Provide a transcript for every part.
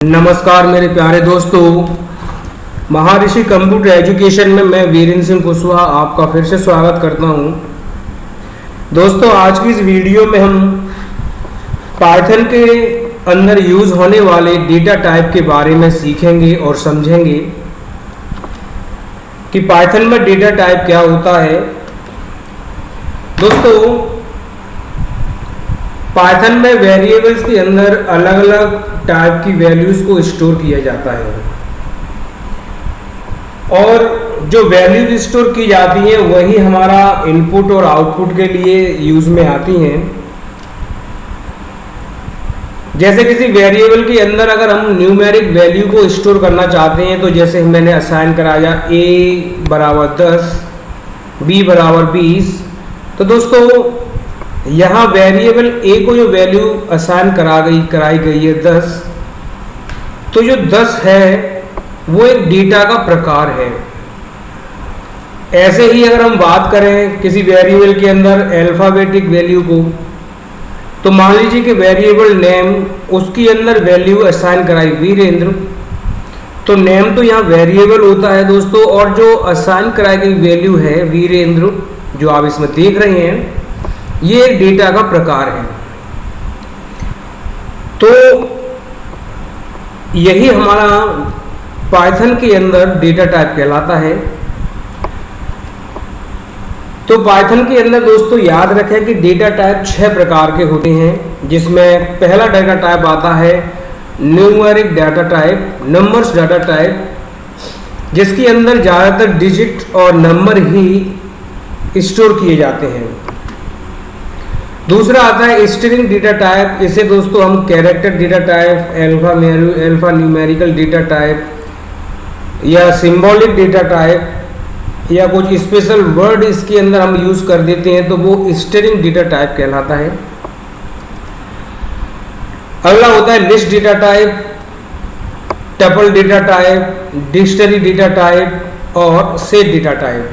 नमस्कार मेरे प्यारे दोस्तों, महर्षि कंप्यूटर एजुकेशन में मैं वीरेंद्र सिंह कुशवाहा आपका फिर से स्वागत करता हूं। दोस्तों, आज की इस वीडियो में हम पाइथन के अंदर यूज होने वाले डेटा टाइप के बारे में सीखेंगे और समझेंगे कि पाइथन में डेटा टाइप क्या होता है। दोस्तों, पाइथन में वेरिएबल्स के अंदर अलग अलग टाइप की वैल्यूज को स्टोर किया जाता है और जो वैल्यूज स्टोर की जाती हैं वही हमारा इनपुट और आउटपुट के लिए यूज में आती हैं। जैसे किसी वेरिएबल के अंदर अगर हम न्यूमेरिक वैल्यू को स्टोर करना चाहते हैं तो जैसे मैंने असाइन कराया a बराबर 10, b बराबर 20। तो दोस्तों, यहाँ वेरिएबल a को जो वैल्यू असाइन कराई गई है 10, तो जो 10 है वो एक डेटा का प्रकार है। ऐसे ही अगर हम बात करें किसी वेरिएबल के अंदर अल्फाबेटिक वैल्यू को, तो मान लीजिए कि वेरिएबल नेम, उसकी अंदर वैल्यू असाइन कराई वीरेंद्र, तो नेम तो यहाँ वेरिएबल होता है दोस्तों, और जो असाइन कराई गई वैल्यू है वीरेंद्र जो आप इसमें देख रहे हैं, ये एक डेटा का प्रकार है। तो यही हमारा पाइथन के अंदर डेटा टाइप कहलाता है। तो पाइथन के अंदर दोस्तों याद रखें कि डेटा टाइप 6 प्रकार के होते हैं, जिसमें पहला डेटा टाइप आता है numeric data type, numbers data type, जिसके अंदर ज़्यादातर डिजिट और नंबर ही स्टोर किए जाते हैं। दूसरा आता है स्ट्रिंग डेटा टाइप, इसे दोस्तों हम character data type, alpha numerical data type या सिंबॉलिक डेटा टाइप या कुछ स्पेशल वर्ड इसके अंदर हम यूज कर देते हैं, तो वो स्ट्रिंग डेटा टाइप कहलाता है। अगला होता है list data type, tuple data type, dictionary data type और सेट डेटा टाइप।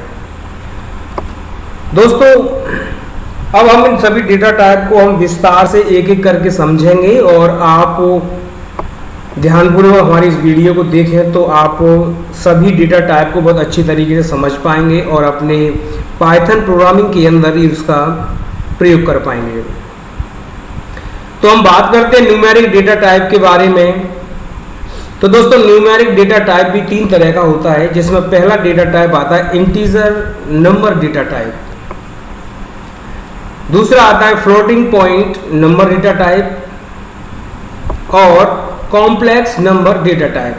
दोस्तों, अब हम इन सभी डेटा टाइप को हम विस्तार से एक एक करके समझेंगे और आप ध्यानपूर्वक हमारी इस वीडियो को देखें तो आप सभी डेटा टाइप को बहुत अच्छी तरीके से समझ पाएंगे और अपने पाइथन प्रोग्रामिंग के अंदर ही उसका प्रयोग कर पाएंगे। तो हम बात करते हैं न्यूमेरिक डेटा टाइप के बारे में। तो दोस्तों, न्यूमेरिक डेटा टाइप भी 3 तरह का होता है, जिसमें पहला डेटा टाइप आता है इंटीजर नंबर डेटा टाइप, दूसरा आता है floating point number data type और कॉम्प्लेक्स नंबर डेटा टाइप।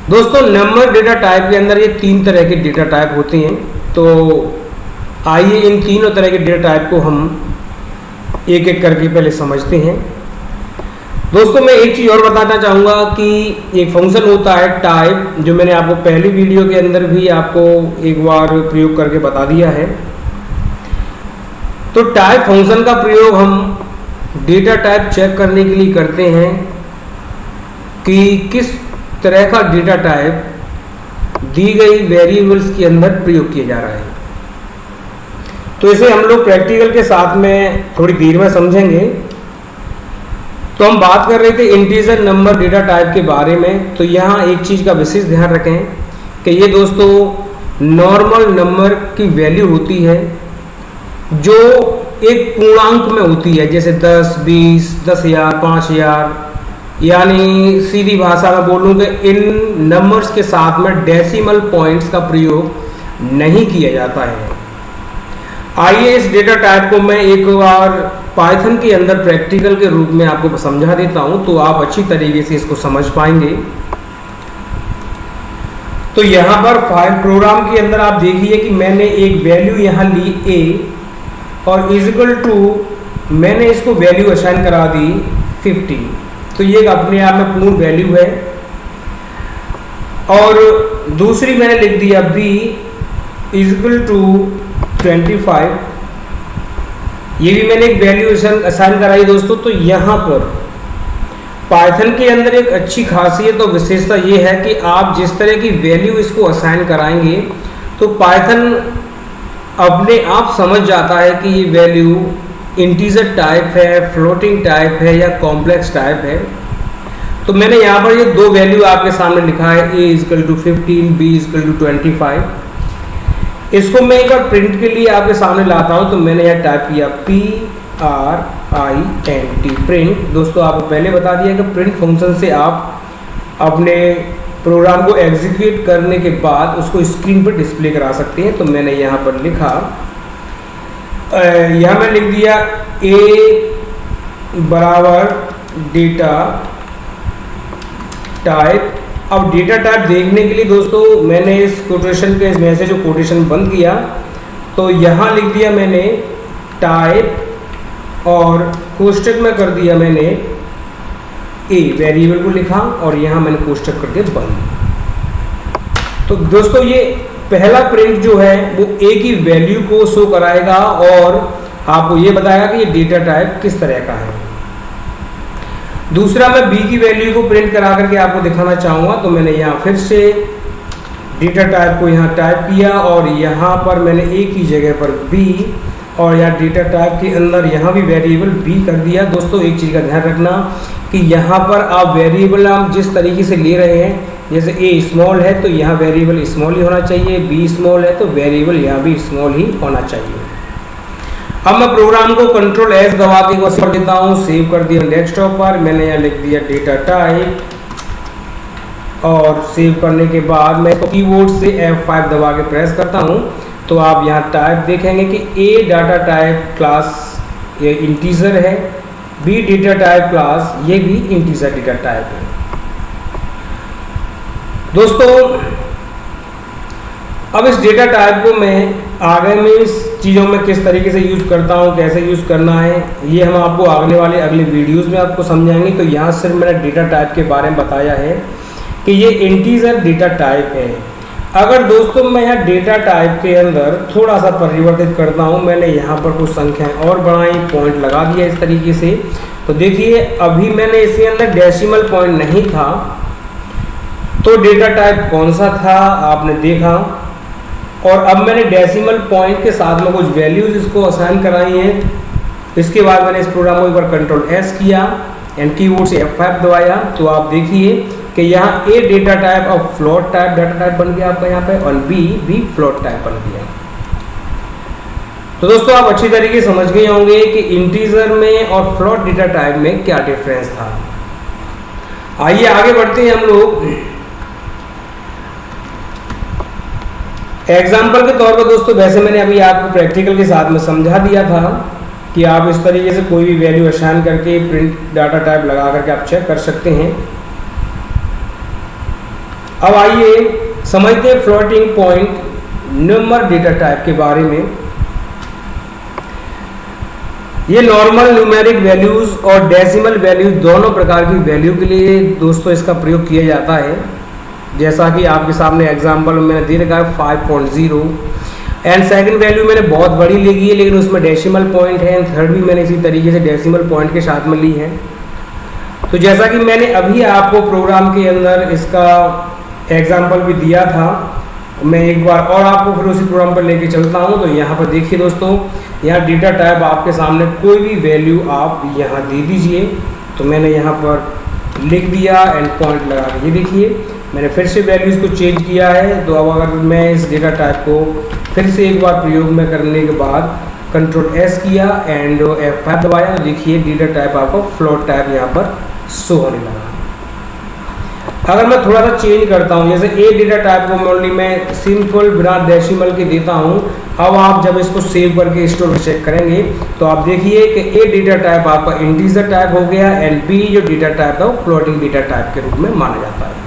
दोस्तों, नंबर डेटा टाइप के अंदर ये 3 तरह के डेटा टाइप होते हैं। तो आइए इन तीनों तरह के डेटा टाइप को हम एक एक करके पहले समझते हैं। दोस्तों, मैं एक चीज़ और बताना चाहूँगा कि एक फंक्शन होता है टाइप, जो मैंने आपको पहली वीडियो के अंदर भी आपको एक बार प्रयोग करके बता दिया है। तो टाइप फंक्शन का प्रयोग हम डेटा टाइप चेक करने के लिए करते हैं कि किस तरह का डेटा टाइप दी गई वेरिएबल्स के अंदर प्रयोग किया जा रहा है। तो इसे हम लोग प्रैक्टिकल के साथ में थोड़ी देर में समझेंगे। तो हम बात कर रहे थे इंटीजर नंबर डेटा टाइप के बारे में। तो यहाँ एक चीज़ का विशेष ध्यान रखें कि ये दोस्तों नॉर्मल नंबर की वैल्यू होती है जो एक पूर्णांक में होती है, जैसे 10, 20, 10,000, 5,000। यानी सीधी भाषा में बोलूँ कि इन नंबर्स के साथ में डेसिमल पॉइंट्स का प्रयोग नहीं किया जाता है। आइए इस डेटा टाइप को मैं एक बार पाइथन के अंदर प्रैक्टिकल के रूप में आपको समझा देता हूँ, तो आप अच्छी तरीके से इसको समझ पाएंगे। तो यहाँ पर फाइल प्रोग्राम के अंदर आप देखिए कि मैंने एक वैल्यू यहाँ ली a और इक्वल टू मैंने इसको वैल्यू असाइन करा दी 50। तो ये अपने आप में पूर्ण वैल्यू है। और दूसरी मैंने लिख दिया b इक्वल टू 25। ये भी मैंने एक वैल्यू असाइन कराई दोस्तों। तो यहाँ पर पाइथन के अंदर एक अच्छी खासियत और विशेषता ये है कि आप जिस तरह की वैल्यू इसको असाइन कराएंगे तो पाइथन अपने आप समझ जाता है कि ये वैल्यू इंटीजर टाइप है, फ्लोटिंग टाइप है या कॉम्प्लेक्स टाइप है। तो मैंने यहाँ पर ये दो वैल्यू आपके सामने लिखा है, a is equal to 15, b is equal to 25। इसको मैं एक बार प्रिंट के लिए आपके सामने लाता हूँ। तो मैंने यहाँ टाइप किया print, प्रिंट। दोस्तों आपको पहले बता दिया कि प्रिंट फंक्शन से आप अपने प्रोग्राम को एग्जीक्यूट करने के बाद उसको स्क्रीन पर डिस्प्ले करा सकते हैं। तो मैंने यहाँ पर लिखा, यहाँ मैं लिख दिया a बराबर डेटा टाइप। अब डेटा टाइप देखने के लिए दोस्तों मैंने इस कोटेशन के इसमें से जो कोटेशन बंद किया, तो यहाँ लिख दिया मैंने टाइप और कोष्टक में कर दिया मैंने ए, वेरिएबल को लिखा और यहाँ मैंने कोष्टक कर दिया बंद। तो दोस्तों ये पहला प्रिंट जो है वो ए की वैल्यू को शो कराएगा और आपको ये बताएगा कि ये डेटा टाइप किस तरह का है। दूसरा मैं बी की वैल्यू को प्रिंट करा करके आपको दिखाना चाहूँगा। तो मैंने यहाँ फिर से डेटा टाइप को यहाँ टाइप किया और यहाँ पर मैंने ए की जगह पर बी और यहाँ डेटा टाइप के अंदर यहाँ भी वेरिएबल बी कर दिया। दोस्तों एक चीज़ का ध्यान रखना कि यहाँ पर आप वेरिएबल आप जिस तरीके से ले रहे हैं, जैसे ए स्मॉल है तो यहाँ वेरिएबल स्मॉल ही होना चाहिए, बी स्मॉल है तो वेरिएबल यहाँ भी स्मॉल ही होना चाहिए। अब मैं प्रोग्राम को कंट्रोल एस दबा के बस कर देता हूँ, सेव कर दिया डेस्कटॉप पर। मैंने यहाँ लिख दिया डेटा टाइप और सेव करने के बाद मैं कीबोर्ड से F5 दबा के प्रेस करता हूँ। तो आप यहाँ टाइप देखेंगे कि ए डाटा टाइप क्लास ये इंटीजर है, बी डेटा टाइप क्लास ये भी इंटीजर डेटा टाइप है। दोस्तों अब इस डेटा टाइप को मैं आगे में इस चीज़ों में किस तरीके से यूज़ करता हूँ, कैसे यूज़ करना है, ये हम आपको अगले वीडियोस में आपको समझाएंगे। तो यहाँ सिर्फ मैंने डेटा टाइप के बारे में बताया है कि ये इंटीजर डेटा टाइप है। अगर दोस्तों मैं यहाँ डेटा टाइप के अंदर थोड़ा सा परिवर्तित करता हूँ, मैंने यहाँ पर कुछ संख्याएं और बढ़ाई, पॉइंट लगा दिया इस तरीके से। तो देखिए अभी मैंने इसके अंदर डेसिमल पॉइंट नहीं था, तो डेटा टाइप कौन सा था आपने देखा। और अब मैंने डेसिमल पॉइंट के साथ में कुछ वैल्यूज इसको असाइन कराई हैं। इसके बाद मैंने इस प्रोग्राम को एक बार कंट्रोल एस किया एंड कीबोर्ड से F5 दबाया। तो आप देखिए कि यहाँ ए डेटा टाइप और फ्लोट टाइप डाटा टाइप बन गया आपका यहाँ पे, और बी भी फ्लोट टाइप बन गया। तो दोस्तों आप अच्छी तरीके से समझ गए होंगे कि इंटीजर में और फ्लोट डेटा टाइप में क्या डिफरेंस था। आइए आगे बढ़ते हैं हम लोग। एग्जाम्पल के तौर पर दोस्तों वैसे मैंने अभी आपको प्रैक्टिकल के साथ में समझा दिया था कि आप इस तरीके से कोई भी वैल्यू असाइन करके प्रिंट डाटा टाइप लगा करके आप चेक कर सकते हैं। अब आइए समझते हैं floating point number data type के बारे में। ये नॉर्मल न्यूमेरिक वैल्यूज और डेसिमल वैल्यूज दोनों प्रकार की वैल्यू के लिए दोस्तों इसका प्रयोग किया जाता है। जैसा कि आपके सामने एग्जांपल मैंने दे रखा है 5.0 एंड सेकंड वैल्यू मैंने बहुत बड़ी ली है लेकिन उसमें डेसिमल पॉइंट है, एंड थर्ड भी मैंने इसी तरीके से डेसिमल पॉइंट के साथ में ली है। तो जैसा कि मैंने अभी आपको प्रोग्राम के अंदर इसका एग्जाम्पल भी दिया था, मैं एक बार और आपको फिर उसी प्रोग्राम पर लेके चलता हूँ। तो यहाँ पर देखिए दोस्तों, यहाँ डेटा टाइप आपके सामने कोई भी वैल्यू आप यहाँ दे दीजिए। तो मैंने यहाँ पर लिख दिया एंड पॉइंट लगा के, ये देखिए मैंने फिर से वैल्यूज़ को चेंज किया है। तो अब अगर मैं इस डेटा टाइप को फिर से एक बार प्रयोग में करने के बाद कंट्रोल एस किया एंड F5 दबाया, तो देखिए डेटा टाइप आपको फ्लोट टाइप यहाँ पर शो होने लगा। अगर मैं थोड़ा सा चेंज करता हूँ, जैसे ए डेटा टाइप को ओनली मैं सिंपल बिना डेसिमल के देता हूँ। अब आप जब इसको सेव करके स्टोर चेक करेंगे तो आप देखिए कि ए डेटा टाइप आपका इंटीजर टाइप हो गया एंड बी जो डेटा टाइप है वो फ्लोटिंग डेटा टाइप के रूप में माना जाता है।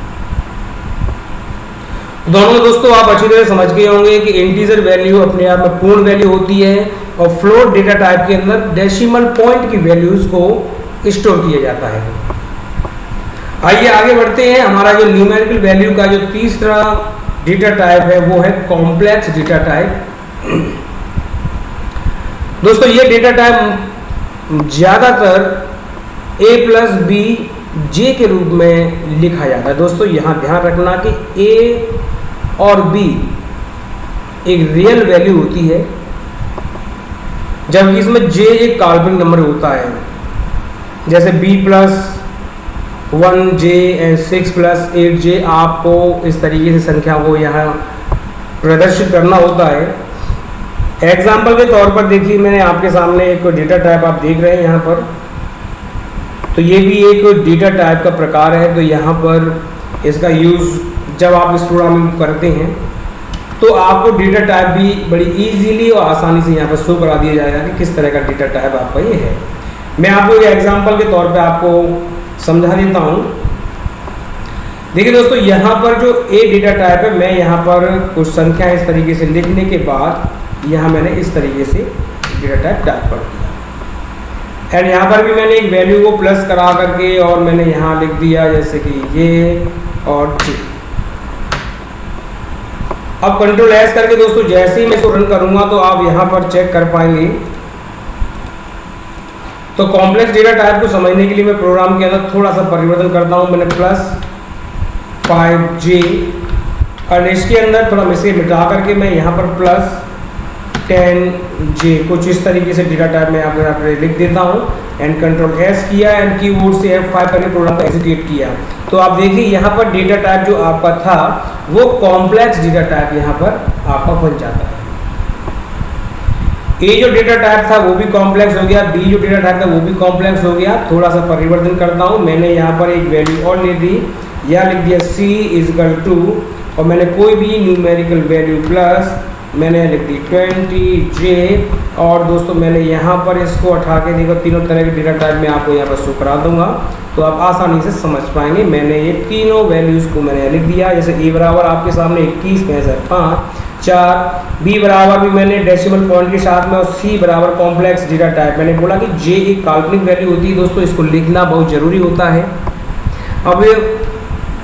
दोनों दोस्तों आप अच्छी तरह समझ गए होंगे कि इंटीजर वैल्यू अपने आप में पूर्ण वैल्यू होती है और फ्लोट डेटा टाइप के अंदर डेसिमल पॉइंट की वैल्यूज को स्टोर किया जाता है। आइए आगे बढ़ते हैं। हमारा जो न्यूमेरिकल वैल्यू का जो तीसरा डेटा टाइप है वो है कॉम्प्लेक्स डेटा टाइप। दोस्तों ये डेटा टाइप ज्यादातर ए प्लस बी जे के रूप में लिखा जाता है। दोस्तों यहाँ ध्यान रखना कि ए और बी एक रियल वैल्यू होती है, जबकि इसमें जे एक काल्पनिक नंबर होता है। जैसे बी प्लस 1J 6 + 8J आपको इस तरीके से संख्या को यहाँ प्रदर्शित करना होता है। एग्जाम्पल के तौर पर देखिए, मैंने आपके सामने एक डेटा टाइप आप देख रहे हैं यहाँ पर, तो ये भी एक डेटा टाइप का प्रकार है। तो यहाँ पर इसका यूज़ जब आप इस प्रोग्रामिंग करते हैं तो आपको डेटा टाइप भी बड़ी इजीली और आसानी से यहाँ पर शो करा दिया जाएगा कि किस तरह का डेटा टाइप आपका ये है। मैं आपको ये एग्जाम्पल के तौर पे आपको समझा देता हूँ। देखिए दोस्तों, यहाँ पर जो ए डेटा टाइप है, मैं यहाँ पर कुछ संख्या इस तरीके से लिखने के बाद यहाँ मैंने इस तरीके से डेटा टाइप कर दिया। एंड यहाँ पर भी मैंने एक वैल्यू को प्लस करा करके और मैंने यहाँ लिख दिया जैसे कि ये और जी। अब कंट्रोल एस करके दोस्तों जैसे ही मैं इसको रन करूंगा तो आप यहाँ पर चेक कर पाएंगे। तो कॉम्प्लेक्स डेटा टाइप को समझने के लिए मैं प्रोग्राम के अंदर थोड़ा सा परिवर्तन करता हूँ। मैंने +5J और इसके अंदर थोड़ा इसे मिटा करके मैं यहाँ पर +10J कुछ इस तरीके से डेटा टाइप में यहाँ पर लिख देता हूँ। एंड कंट्रोल एस किया एंड कीबोर्ड से F5 करके प्रोग्राम को एग्जीक्यूट किया। तो आप देखिए यहाँ पर डेटा टाइप जो आपका था वो कॉम्प्लेक्स डेटा टाइप यहाँ पर आपका बन जाता है। ए जो डेटा टाइप था वो भी कॉम्प्लेक्स हो गया, बी जो डेटा टाइप था वो भी कॉम्प्लेक्स हो गया। थोड़ा सा परिवर्तन करता हूँ, मैंने यहाँ पर एक वैल्यू और ले दी, या लिख दिया C और मैंने कोई भी न्यूमेरिकल वैल्यू प्लस मैंने लिख दी 20J। और दोस्तों मैंने यहाँ पर इसको उठा के देखो तीनों तरह के डेटा टाइप में आपको यहाँ पर शो करा दूंगा तो आप आसानी से समझ पाएंगे। मैंने ये तीनों वैल्यूज़ को मैंने लिख दिया। जैसे ए बराबर आपके सामने 21, 65, 5, 4, बी बराबर भी मैंने डेसिमल पॉइंट के साथ में, और सी बराबर कॉम्प्लेक्स डेटा टाइप। मैंने बोला कि जे एक काल्पनिक वैल्यू होती है दोस्तों, इसको लिखना बहुत ज़रूरी होता है। अब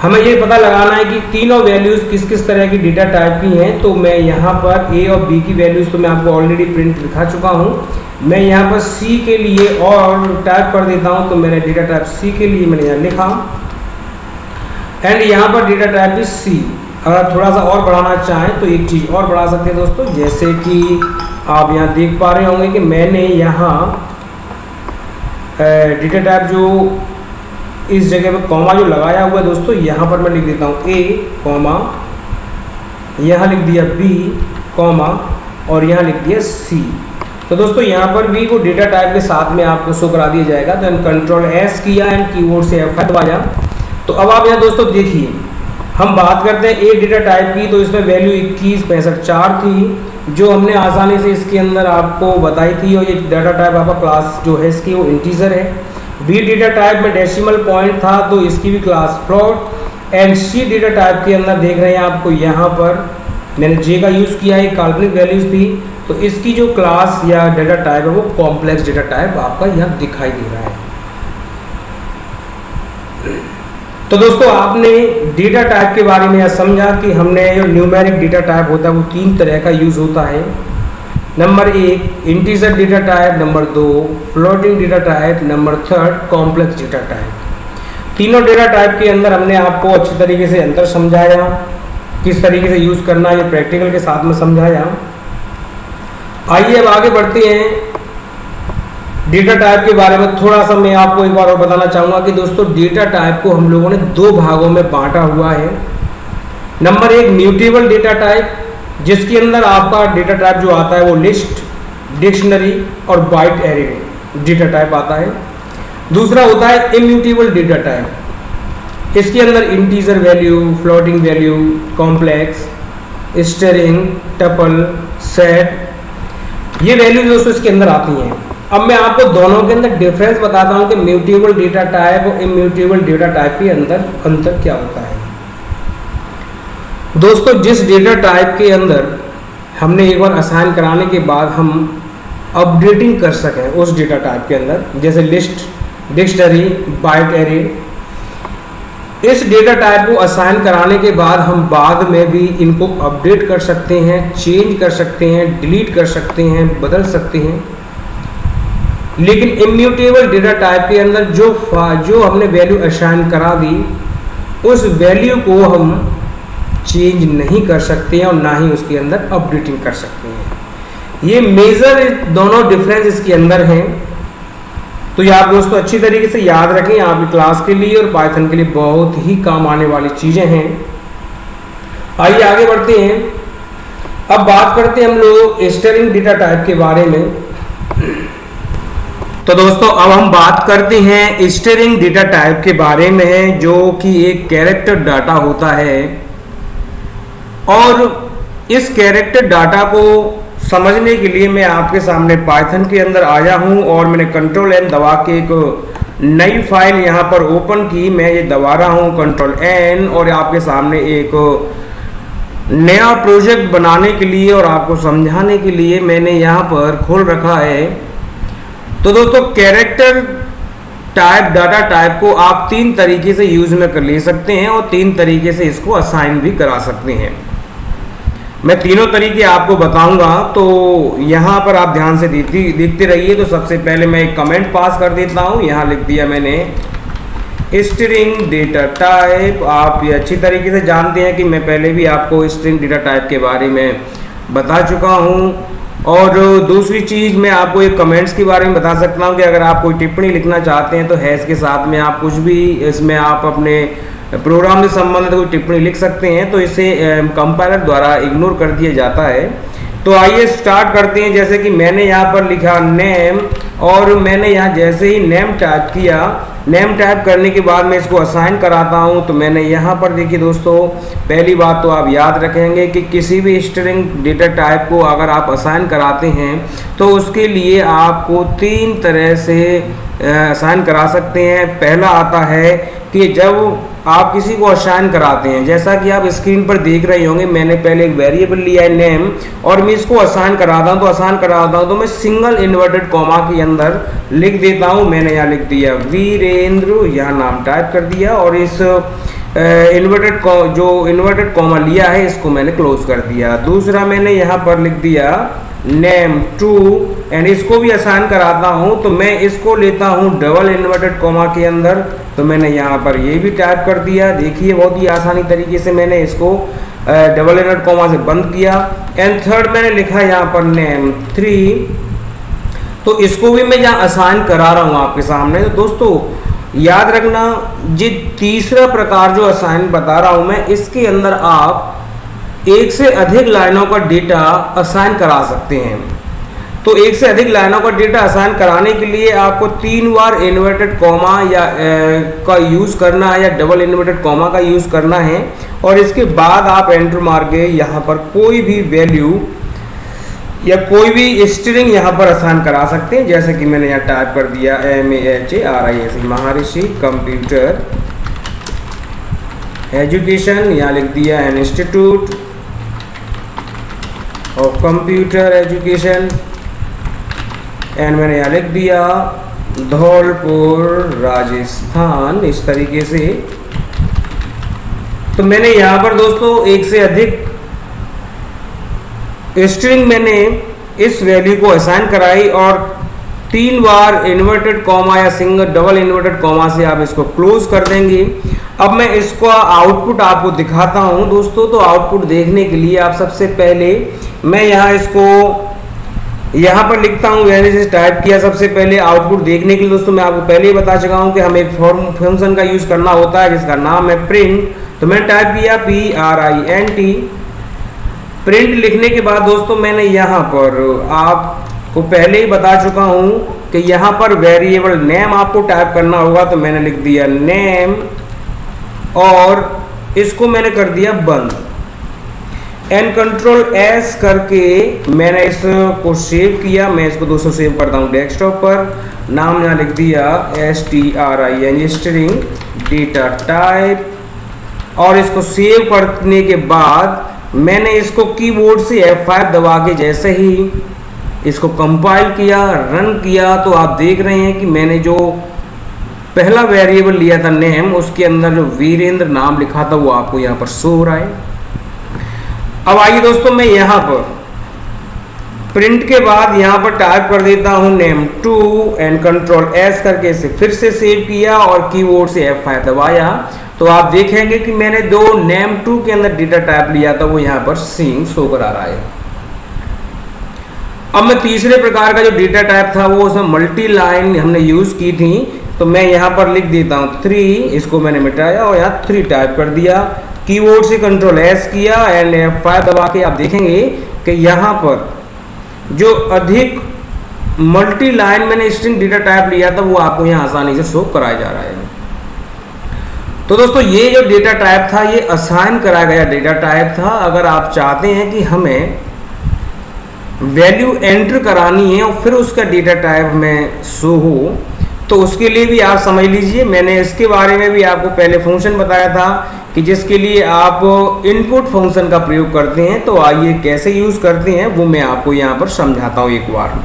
हमें ये पता लगाना है कि तीनों वैल्यूज़ किस किस तरह की डेटा टाइप की हैं। तो मैं यहाँ पर ए और बी की वैल्यूज़ तो मैं आपको ऑलरेडी प्रिंट दिखा चुका हूँ। मैं यहाँ पर सी के लिए और टाइप कर देता हूँ, तो मैंने डेटा टाइप सी के लिए मैंने यहाँ लिखा एंड यहाँ पर डेटा टाइप भी सी। अगर थोड़ा सा और बढ़ाना चाहें तो एक चीज़ और बढ़ा सकते हैं दोस्तों, जैसे कि आप यहाँ देख पा रहे होंगे कि मैंने यहाँ डेटा टाइप जो इस जगह पे कॉमा जो लगाया हुआ है दोस्तों, यहाँ पर मैं लिख देता हूँ ए कॉमा, यहाँ लिख दिया बी कॉमा और यहाँ लिख दिया सी। तो दोस्तों यहाँ पर भी वो डेटा टाइप के साथ में आपको शो करा दिया जाएगा। तो कंट्रोल एस किया एंड कीबोर्ड से F5 दबाया। तो अब आप यहाँ दोस्तों देखिए, हम बात करते हैं ए डेटा टाइप की, तो इसमें वैल्यू 21, 65, 4 थी जो हमने आसानी से इसके अंदर आपको बताई थी। और ये डेटा टाइप आपका क्लास जो है इसकी वो इंटीजर है। बी डेटा टाइप में डेसिमल पॉइंट था तो इसकी भी class float. And C data type के अंदर देख रहे हैं आपको यहाँ पर मैंने जे का यूज़ किया है, काल्पनिक वैल्यूज थी, तो इसकी जो क्लास या डेटा टाइप है वो कॉम्प्लेक्स डेटा टाइप आपका यहाँ दिखाई दे रहा है। तो दोस्तों आपने डेटा टाइप के बारे में यह समझा कि हमने जो न्यूमेरिक डेटा टाइप होता है वो 3 तरह का यूज़ होता है। Number 1 integer data type, number 2 floating data type, number 3 complex data type. तीनों डेटा टाइप के अंदर हमने आपको अच्छी तरीके से अंतर समझाया, किस तरीके से यूज़ करना है ये प्रैक्टिकल के साथ में समझाया। आइए अब आगे बढ़ते हैं। डेटा टाइप के बारे में थोड़ा सा मैं आपको एक बार और बताना चाहूँगा कि दोस्तों डेटा टाइप को हम लोगों ने 2 भागों में बांटा हुआ है। नंबर 1 म्यूटेबल डेटा टाइप, जिसके अंदर आपका डेटा टाइप जो आता है वो लिस्ट, डिक्शनरी और बाइट एरे डेटा टाइप आता है। दूसरा होता है इम्यूटेबल डेटा टाइप, इसके अंदर integer value, floating value, complex, string, tuple, set, ये वैल्यू दोस्तों इसके अंदर आती हैं। अब मैं आपको दोनों के अंदर डिफरेंस बताता हूँ कि म्यूटेबल डेटा टाइप और इम्यूटेबल डेटा टाइप के अंदर अंतर क्या होता है। दोस्तों जिस डेटा टाइप के अंदर हमने एक बार असाइन कराने के बाद हम अपडेटिंग कर सकें उस डेटा टाइप के अंदर, जैसे लिस्ट, डिक्शनरी, बाइट एरे, इस डेटा टाइप को असाइन कराने के बाद हम बाद में भी इनको अपडेट कर सकते हैं, चेंज कर सकते हैं, डिलीट कर सकते हैं, बदल सकते हैं। लेकिन इम्यूटेबल डेटा टाइप के अंदर जो हमने वैल्यू असाइन करा दी उस वैल्यू को हम चेंज नहीं कर सकते हैं और ना ही उसके अंदर अपडेटिंग कर सकते हैं। ये मेजर दोनों डिफरेंस इसके अंदर हैं। तो ये आप दोस्तों अच्छी तरीके से याद रखें, आपकी क्लास के लिए और पाइथन के लिए बहुत ही काम आने वाली चीज़ें हैं। आइए आगे बढ़ते हैं। अब बात करते हैं हम लोग स्ट्रिंग डेटा टाइप के बारे में। तो दोस्तों अब हम बात करते हैं स्ट्रिंग डेटा टाइप के बारे में, जो कि एक कैरेक्टर डाटा होता है। और इस कैरेक्टर डाटा को समझने के लिए मैं आपके सामने पाइथन के अंदर आया हूं और मैंने कंट्रोल एन दबा के एक नई फाइल यहां पर ओपन की। मैं ये दबा रहा हूं कंट्रोल एन, और आपके सामने एक नया प्रोजेक्ट बनाने के लिए और आपको समझाने के लिए मैंने यहां पर खोल रखा है। तो दोस्तों कैरेक्टर टाइप डाटा टाइप को आप 3 तरीके से यूज में कर ले सकते हैं और 3 तरीके से इसको असाइन भी करा सकते हैं। मैं तीनों तरीके आपको बताऊंगा, तो यहाँ पर आप ध्यान से देखते रहिए। तो सबसे पहले मैं एक कमेंट पास कर देता हूँ। यहाँ लिख दिया मैंने स्ट्रिंग डेटा टाइप। आप ये अच्छी तरीके से जानते हैं कि मैं पहले भी आपको स्ट्रिंग डेटा टाइप के बारे में बता चुका हूँ। और दूसरी चीज़ मैं आपको एक कमेंट्स के बारे में बता सकता हूँ कि अगर आप कोई टिप्पणी लिखना चाहते हैं तो हैश के साथ में आप कुछ भी इसमें आप अपने प्रोग्राम से संबंधित कोई टिप्पणी लिख सकते हैं, तो इसे कंपाइलर द्वारा इग्नोर कर दिया जाता है। तो आइए स्टार्ट करते हैं। जैसे कि मैंने यहाँ पर लिखा नेम, और मैंने यहाँ जैसे ही नेम टाइप किया, नेम टाइप करने के बाद मैं इसको असाइन कराता हूँ। तो मैंने यहाँ पर देखिए दोस्तों, पहली बात तो आप याद रखेंगे कि किसी भी स्ट्रिंग डेटा टाइप को अगर आप असाइन कराते हैं तो उसके लिए आपको 3 तरह से असाइन करा सकते हैं। पहला आता है कि जब आप किसी को असाइन कराते हैं, जैसा कि आप स्क्रीन पर देख रहे होंगे, मैंने पहले एक वेरिएबल लिया है नेम, और मैं इसको असाइन कराता हूं। तो असाइन कराता हूं तो मैं सिंगल इन्वर्टेड कॉमा के अंदर लिख देता हूं। मैंने यहाँ लिख दिया वीरेंद्र, यहाँ नाम टाइप कर दिया, और इस जो इन्वर्टेड कॉमा लिया है इसको मैंने क्लोज कर दिया। दूसरा मैंने यहाँ पर लिख दिया नेम टू, एंड इसको भी असाइन कराता हूं तो मैं इसको लेता हूं डबल इन्वर्टेड कॉमा के अंदर। तो मैंने यहाँ पर ये भी टाइप कर दिया। देखिए बहुत ही आसानी तरीके से मैंने इसको डबल इन्वर्टेड कॉमा से बंद किया। एंड थर्ड मैंने लिखा यहाँ पर नेम 3, तो इसको भी मैं यहाँ असाइन करा रहा हूँ आपके सामने। तो दोस्तों याद रखना, ये तीसरा प्रकार जो असाइन बता रहा हूँ मैं, इसके अंदर आप 1 से अधिक लाइनों का डेटा असाइन करा सकते हैं। तो 1 से अधिक लाइनों का डेटा असाइन कराने के लिए आपको 3 बार इन्वर्टेड कॉमा या का यूज़ करना है, या डबल इन्वर्टेड कॉमा का यूज़ करना है, और इसके बाद आप एंटर मार के यहाँ पर कोई भी वैल्यू या कोई भी स्ट्रिंग यहाँ पर असाइन करा सकते हैं। जैसे कि मैंने यहाँ टाइप कर दिया MAHARIS, महर्षि कंप्यूटर एजुकेशन, यहाँ लिख दिया institute of computer education, and मैंने यहाँ लिख दिया धौलपुर राजस्थान, इस तरीके से। तो मैंने यहाँ पर दोस्तों 1 से अधिक स्ट्रिंग मैंने इस वैल्यू को असाइन कराई, और 3 बार इन्वर्टेड कॉमा या सिंगल डबल इन्वर्टेड कॉमा से आप इसको क्लोज कर देंगे। अब मैं इसको आउटपुट आपको दिखाता हूं दोस्तों। तो आउटपुट देखने के लिए आप सबसे पहले मैं यहाँ इसको यहाँ पर लिखता हूँ, मैंने जैसे टाइप किया। सबसे पहले आउटपुट देखने के लिए दोस्तों मैं आपको पहले ही बता चुका हूँ कि हमें एक फंक्शन का यूज करना होता है जिसका नाम है प्रिंट। तो मैंने टाइप किया PRINT। प्रिंट लिखने के बाद दोस्तों मैंने यहाँ पर आपको पहले ही बता चुका हूँ कि यहाँ पर वेरिएबल नेम आपको टाइप करना होगा। तो मैंने लिख दिया नेम, और इसको मैंने कर दिया बंद। एंड कंट्रोल S करके मैंने इसको सेव किया। मैं इसको दोस्तों सेव करता हूँ डेस्कटॉप पर। नाम यहाँ लिख दिया STRING, स्ट्रिंग डेटा टाइप, और इसको सेव करने के बाद मैंने इसको कीबोर्ड से F5 दबा के जैसे ही इसको कंपाइल किया, रन किया, तो आप देख रहे हैं कि मैंने जो पहला वेरिएबल लिया था नेम, उसके अंदर जो वीरेंद्र नाम लिखा था वो आपको यहाँ पर शो हो रहा है। अब आइए दोस्तों मैं यहाँ पर प्रिंट के बाद यहाँ पर टाइप कर देता हूँ नेम 2, एंड कंट्रोल S करके इसे फिर से सेव किया और कीबोर्ड से F5 दबाया। तो आप देखेंगे कि मैंने दो नेम 2 के अंदर डेटा टाइप लिया था वो यहाँ पर सीइंग शो करा रहा है। अब मैं तीसरे प्रकार का जो डेटा टाइप था वो उसमें मल्टी लाइन हमने यूज की थी, तो मैं यहाँ पर लिख देता हूँ 3, इसको मैंने मिटाया और यहाँ 3 टाइप कर दिया, कीबोर्ड से कंट्रोल एस किया एंड F5 दबा के आप देखेंगे कि यहाँ पर जो अधिक मल्टी लाइन मैंने स्ट्रिंग डेटा टाइप लिया था वो आपको यहाँ आसानी से शो कराया जा रहा है। तो दोस्तों ये जो डेटा टाइप था ये असाइन कराया गया डेटा टाइप था। अगर आप चाहते हैं कि हमें वैल्यू एंटर करानी है और फिर उसका डेटा टाइप में शो हो, तो उसके लिए भी आप समझ लीजिए, मैंने इसके बारे में भी आपको पहले फंक्शन बताया था कि जिसके लिए आप इनपुट फंक्शन का प्रयोग करते हैं। तो आइए कैसे यूज़ करते हैं वो मैं आपको यहाँ पर समझाता हूँ एक बार।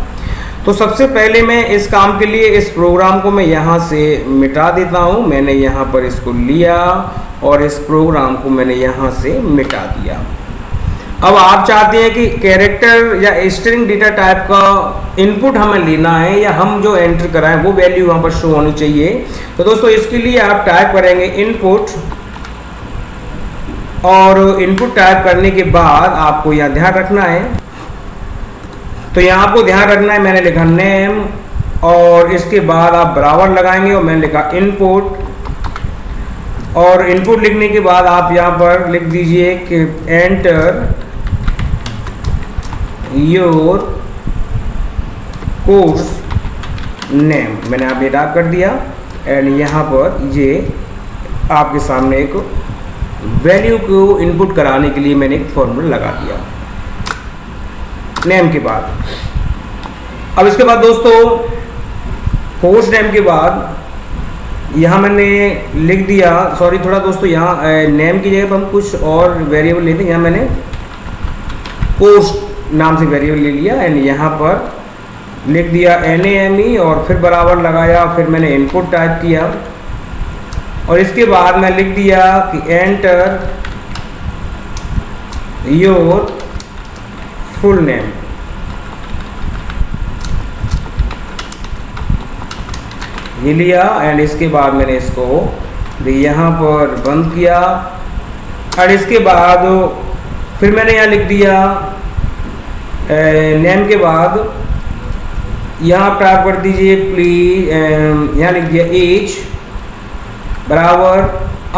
तो सबसे पहले मैं इस काम के लिए इस प्रोग्राम को मैं यहाँ से मिटा देता हूँ। मैंने यहाँ पर इसको लिया और इस प्रोग्राम को मैंने यहाँ से मिटा दिया। अब आप चाहते हैं कि कैरेक्टर या स्ट्रिंग डेटा टाइप का इनपुट हमें लेना है या हम जो एंटर कराएं वो वैल्यू वहाँ पर शो होनी चाहिए। तो दोस्तों इसके लिए आप टाइप करेंगे इनपुट, और इनपुट टाइप करने के बाद आपको यहाँ ध्यान रखना है, तो यहाँ आपको ध्यान रखना है मैंने लिखा नेम और इसके बाद आप बराबर लगाएंगे और मैंने लिखा इनपुट, और इनपुट लिखने के बाद आप यहाँ पर लिख दीजिए कि एंटर योर कोर्स नेम। मैंने आप ये टाइप कर दिया एंड यहाँ पर ये आपके सामने एक वैल्यू को इनपुट कराने के लिए मैंने एक फॉर्मूला लगा दिया नेम के बाद। अब इसके बाद दोस्तों कोर्स नेम के बाद यहाँ मैंने लिख दिया, सॉरी थोड़ा दोस्तों, यहाँ नेम की जगह पर हम कुछ और वेरिएबल लेते हैं। यहाँ मैंने कोर्स नाम से वेरिएबल ले लिया एंड यहाँ पर लिख दिया NAME और फिर बराबर लगाया, फिर मैंने इनपुट टाइप किया और इसके बाद मैं लिख दिया कि एंटर योर फुल नेम। ये लिया एंड इसके बाद मैंने इसको यहाँ पर बंद किया और इसके बाद फिर मैंने यहाँ लिख दिया नेम के बाद यहाँ टाइप कर दीजिए प्लीज, यहाँ लिख दिया एज बराबर।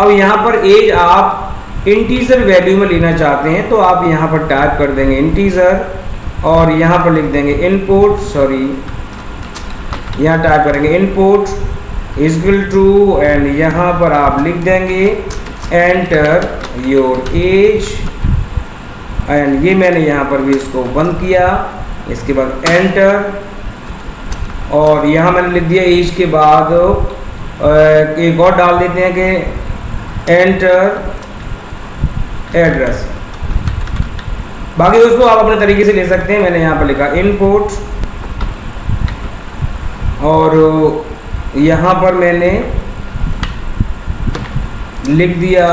अब यहाँ पर एज आप इंटीजर वैल्यू में लेना चाहते हैं तो आप यहाँ पर टाइप कर देंगे इंटीजर और यहाँ पर लिख देंगे इनपुट, सॉरी यहाँ टाइप करेंगे इनपुट इक्वल टू एंड यहाँ पर आप लिख देंगे एंटर योर एज एंड ये मैंने यहाँ पर भी इसको बंद किया। इसके बाद एंटर और यहाँ मैंने लिख दिया एज के बाद एक और डाल देते हैं कि एंटर एड्रेस। बाकी दोस्तों आप अपने तरीके से ले सकते हैं। मैंने यहाँ पर लिखा इनपुट और यहाँ पर मैंने लिख दिया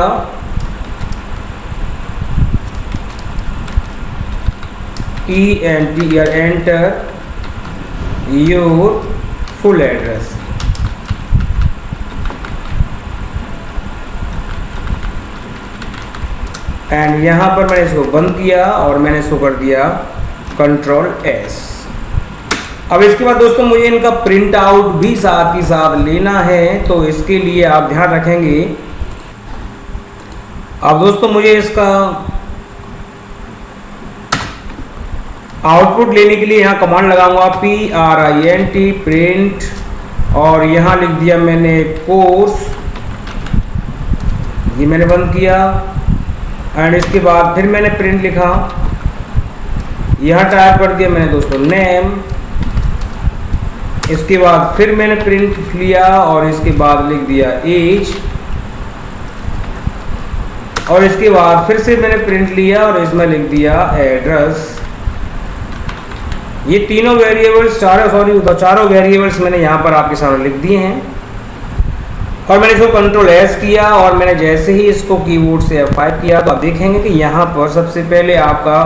enter your full address. And यहाँ पर मैंने इसको बंद किया और मैंने इसको कर दिया कंट्रोल S। अब इसके बाद दोस्तों मुझे इनका प्रिंट आउट भी साथ ही साथ लेना है, तो इसके लिए आप ध्यान रखेंगे। अब दोस्तों मुझे इसका आउटपुट लेने के लिए यहाँ कमांड लगाऊंगा PRINT प्रिंट और यहाँ लिख दिया मैंने कोर्स, ये मैंने बंद किया एंड इसके बाद फिर मैंने प्रिंट लिखा, यहाँ टाइप कर दिया मैंने दोस्तों नेम। इसके बाद फिर मैंने प्रिंट लिया और इसके बाद लिख दिया एज और इसके बाद फिर से मैंने प्रिंट लिया और इसमें लिख दिया एड्रेस। ये तीनों वेरिएबल्स चारों वेरिएबल्स मैंने यहाँ पर आपके सामने लिख दिए हैं और मैंने इसको कंट्रोल S किया और मैंने जैसे ही इसको कीबोर्ड से F5 किया तो आप देखेंगे कि यहाँ पर सबसे पहले आपका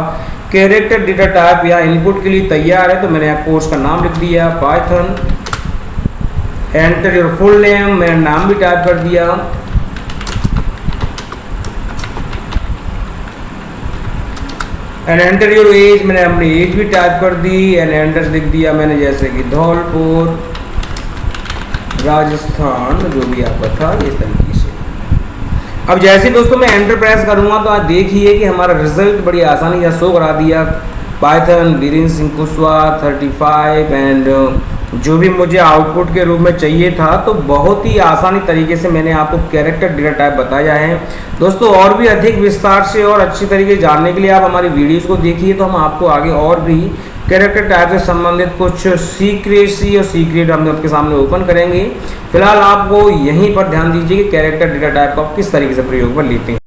कैरेक्टर डेटा टाइप या इनपुट के लिए तैयार है। तो मैंने यहाँ कोर्स का नाम लिख दिया Python, enter your full name, मैंने नाम भी टाइप कर दिया एंड एंटर योर एज, मैंने अपनी एज भी टाइप कर दी। एंड एंटर लिख दिया मैंने, जैसे कि धौलपुर राजस्थान, जो भी आपका था इस तरीके से। अब जैसे दोस्तों मैं एंटर प्रेस करूंगा तो आप देखिए कि हमारा रिजल्ट बड़ी आसानी से शो करा दिया। पाइथन वीरेंद्र सिंह कुशवाहा 35 एंड जो भी मुझे आउटपुट के रूप में चाहिए था, तो बहुत ही आसानी तरीके से मैंने आपको कैरेक्टर डेटा टाइप बताया है। दोस्तों और भी अधिक विस्तार से और अच्छी तरीके से जानने के लिए आप हमारी वीडियोस को देखिए, तो हम आपको आगे और भी कैरेक्टर टाइप से संबंधित कुछ सीक्रेट हम आपके सामने ओपन करेंगे। फिलहाल आपको यहीं पर ध्यान दीजिए कि कैरेक्टर डेटा टाइप को आप किस तरीके से प्रयोग में लेते हैं।